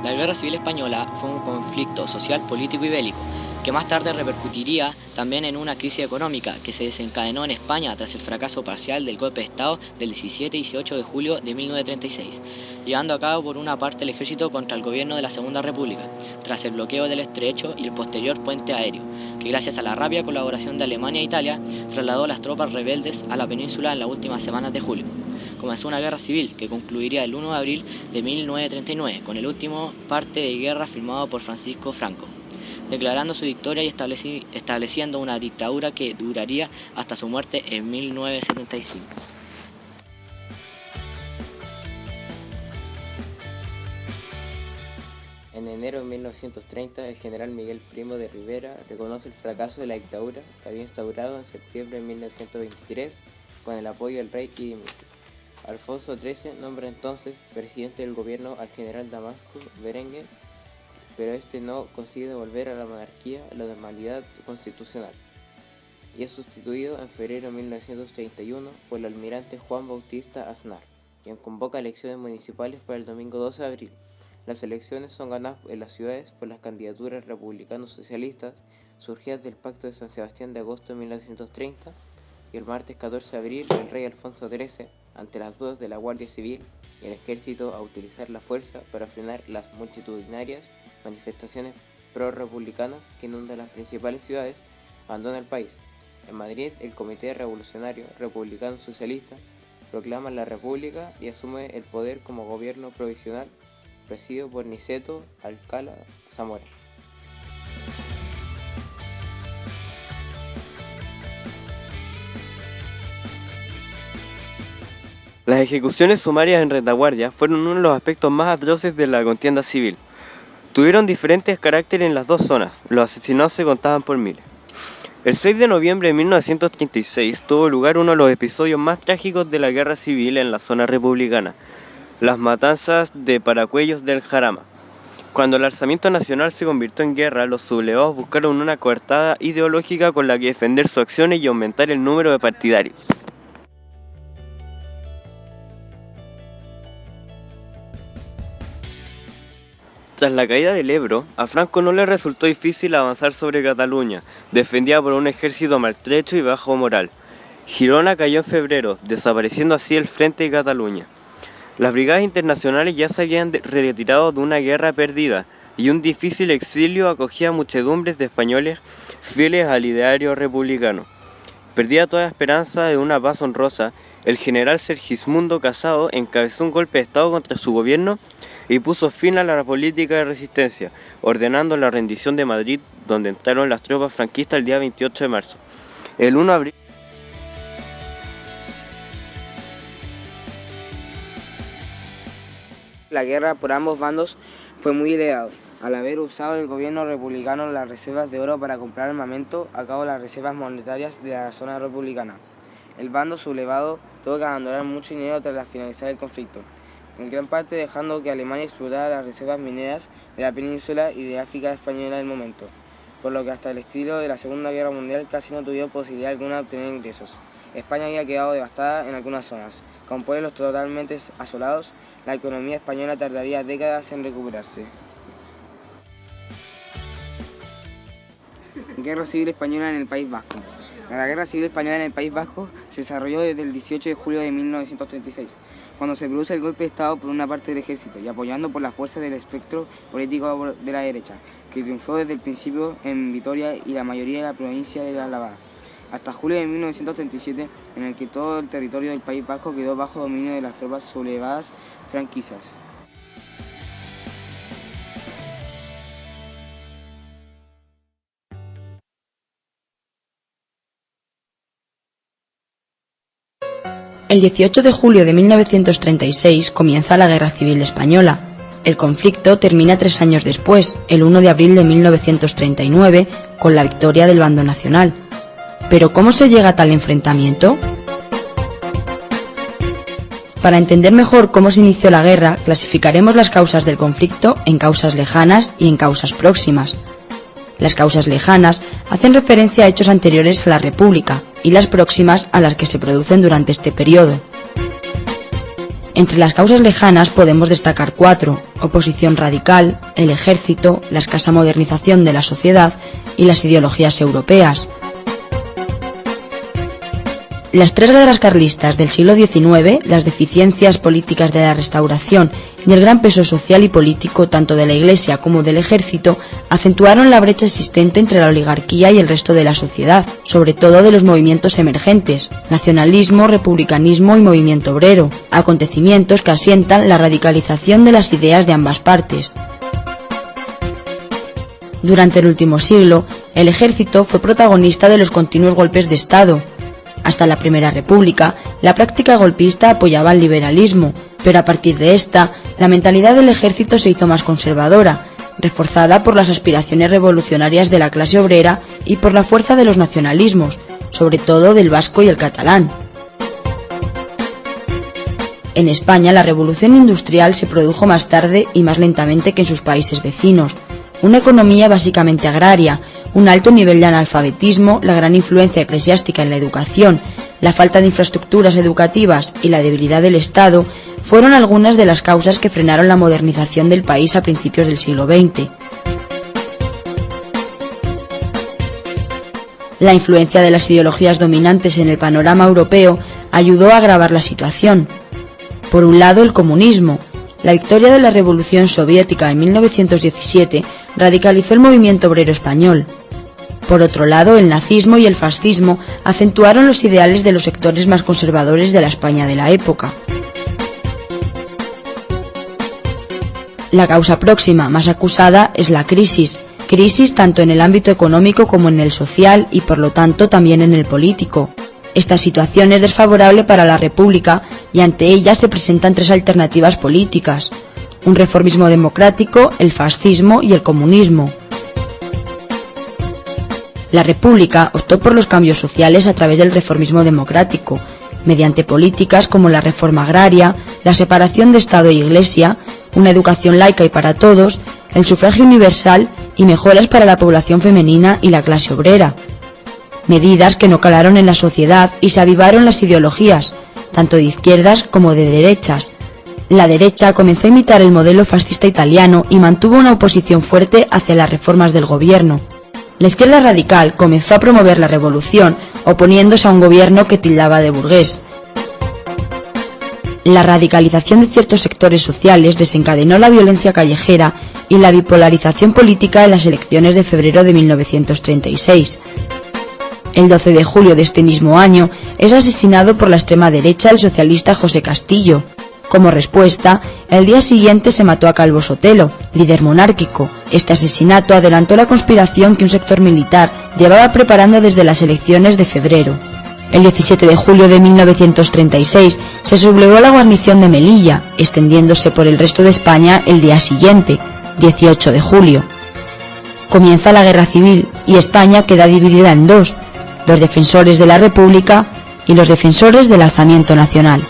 La Guerra Civil Española fue un conflicto social, político y bélico, que más tarde repercutiría también en una crisis económica que se desencadenó en España tras el fracaso parcial del golpe de Estado del 17 y 18 de julio de 1936, llevando a cabo por una parte el ejército contra el gobierno de la Segunda República, tras el bloqueo del estrecho y el posterior puente aéreo, que gracias a la rápida colaboración de Alemania e Italia trasladó las tropas rebeldes a la península en las últimas semanas de julio. Comenzó una guerra civil que concluiría el 1 de abril de 1939 con el último parte de guerra firmado por Francisco Franco, declarando su victoria y estableciendo una dictadura que duraría hasta su muerte en 1975. En enero de 1930, el general Miguel Primo de Rivera reconoce el fracaso de la dictadura que había instaurado en septiembre de 1923 con el apoyo del rey y Dimitri. Alfonso XIII nombra entonces presidente del gobierno al general Damasco Berenguer, pero este no consigue devolver a la monarquía la normalidad constitucional y es sustituido en febrero de 1931 por el almirante Juan Bautista Aznar, quien convoca elecciones municipales para el domingo 12 de abril. Las elecciones son ganadas en las ciudades por las candidaturas republicanos socialistas surgidas del Pacto de San Sebastián de agosto de 1930 y el martes 14 de abril el rey Alfonso XIII, ante las dudas de la Guardia Civil y el ejército a utilizar la fuerza para frenar las multitudinarias manifestaciones pro-republicanas que inundan las principales ciudades, abandona el país. En Madrid, el Comité Revolucionario Republicano Socialista proclama la República y asume el poder como gobierno provisional, presidido por Niceto Alcalá Zamora. Las ejecuciones sumarias en retaguardia fueron uno de los aspectos más atroces de la contienda civil. Tuvieron diferentes caracteres en las dos zonas, los asesinados se contaban por miles. El 6 de noviembre de 1936 tuvo lugar uno de los episodios más trágicos de la guerra civil en la zona republicana, las matanzas de Paracuellos del Jarama. Cuando el alzamiento nacional se convirtió en guerra, los sublevados buscaron una coartada ideológica con la que defender sus acciones y aumentar el número de partidarios. Tras la caída del Ebro, a Franco no le resultó difícil avanzar sobre Cataluña, defendida por un ejército maltrecho y bajo moral. Girona cayó en febrero, desapareciendo así el frente de Cataluña. Las brigadas internacionales ya se habían retirado de una guerra perdida, y un difícil exilio acogía a muchedumbres de españoles fieles al ideario republicano. Perdida toda esperanza de una paz honrosa, el general Sergismundo Casado encabezó un golpe de Estado contra su gobierno y puso fin a la política de resistencia, ordenando la rendición de Madrid, donde entraron las tropas franquistas el día 28 de marzo. El 1 de abril la guerra por ambos bandos fue muy elevado, al haber usado el gobierno republicano las reservas de oro para comprar armamento a cabo de las reservas monetarias de la zona republicana. El bando sublevado tuvo que abandonar mucho dinero tras finalizar el conflicto, en gran parte dejando que Alemania explotara las reservas mineras de la península y de África española en el momento, por lo que hasta el estilo de la Segunda Guerra Mundial casi no tuvieron posibilidad alguna de obtener ingresos. España había quedado devastada en algunas zonas. Con pueblos totalmente asolados, la economía española tardaría décadas en recuperarse. Guerra Civil Española en el País Vasco. La Guerra Civil Española en el País Vasco se desarrolló desde el 18 de julio de 1936, cuando se produce el golpe de Estado por una parte del ejército y apoyando por las fuerzas del espectro político de la derecha, que triunfó desde el principio en Vitoria y la mayoría de la provincia de La Navarra, hasta julio de 1937, en el que todo el territorio del País Vasco quedó bajo dominio de las tropas sublevadas franquistas. El 18 de julio de 1936 comienza la Guerra Civil Española. El conflicto termina 3 años después, el 1 de abril de 1939, con la victoria del bando nacional. ¿Pero cómo se llega a tal enfrentamiento? Para entender mejor cómo se inició la guerra, clasificaremos las causas del conflicto en causas lejanas y en causas próximas. Las causas lejanas hacen referencia a hechos anteriores a la República y las próximas a las que se producen durante este periodo. Entre las causas lejanas podemos destacar 4: oposición radical, el ejército, la escasa modernización de la sociedad y las ideologías europeas. Las 3 guerras carlistas del siglo XIX, las deficiencias políticas de la Restauración y el gran peso social y político tanto de la Iglesia como del ejército acentuaron la brecha existente entre la oligarquía y el resto de la sociedad, sobre todo de los movimientos emergentes, nacionalismo, republicanismo y movimiento obrero, acontecimientos que asientan la radicalización de las ideas de ambas partes. Durante el último siglo, el ejército fue protagonista de los continuos golpes de Estado. Hasta la Primera República, la práctica golpista apoyaba el liberalismo, pero a partir de esta, la mentalidad del ejército se hizo más conservadora, reforzada por las aspiraciones revolucionarias de la clase obrera y por la fuerza de los nacionalismos, sobre todo del vasco y el catalán. En España, la revolución industrial se produjo más tarde y más lentamente que en sus países vecinos. Una economía básicamente agraria, un alto nivel de analfabetismo, la gran influencia eclesiástica en la educación, la falta de infraestructuras educativas y la debilidad del Estado fueron algunas de las causas que frenaron la modernización del país a principios del siglo XX. La influencia de las ideologías dominantes en el panorama europeo ayudó a agravar la situación. Por un lado, el comunismo. La victoria de la Revolución Soviética en 1917 radicalizó el movimiento obrero español. Por otro lado, el nazismo y el fascismo acentuaron los ideales de los sectores más conservadores de la España de la época. La causa próxima más acusada es la crisis tanto en el ámbito económico como en el social y por lo tanto también en el político. Esta situación es desfavorable para la República y ante ella se presentan 3 alternativas políticas: un reformismo democrático, el fascismo y el comunismo. La República optó por los cambios sociales a través del reformismo democrático, mediante políticas como la reforma agraria, la separación de Estado e Iglesia, una educación laica y para todos, el sufragio universal y mejoras para la población femenina y la clase obrera. Medidas que no calaron en la sociedad y se avivaron las ideologías, tanto de izquierdas como de derechas. La derecha comenzó a imitar el modelo fascista italiano y mantuvo una oposición fuerte hacia las reformas del gobierno. La izquierda radical comenzó a promover la revolución, oponiéndose a un gobierno que tildaba de burgués. La radicalización de ciertos sectores sociales desencadenó la violencia callejera y la bipolarización política en las elecciones de febrero de 1936. El 12 de julio de este mismo año es asesinado por la extrema derecha el socialista José Castillo. Como respuesta, el día siguiente se mató a Calvo Sotelo, líder monárquico. Este asesinato adelantó la conspiración que un sector militar llevaba preparando desde las elecciones de febrero. El 17 de julio de 1936 se sublevó la guarnición de Melilla, extendiéndose por el resto de España el día siguiente, 18 de julio. Comienza la guerra civil y España queda dividida en 2, los defensores de la República y los defensores del alzamiento nacional.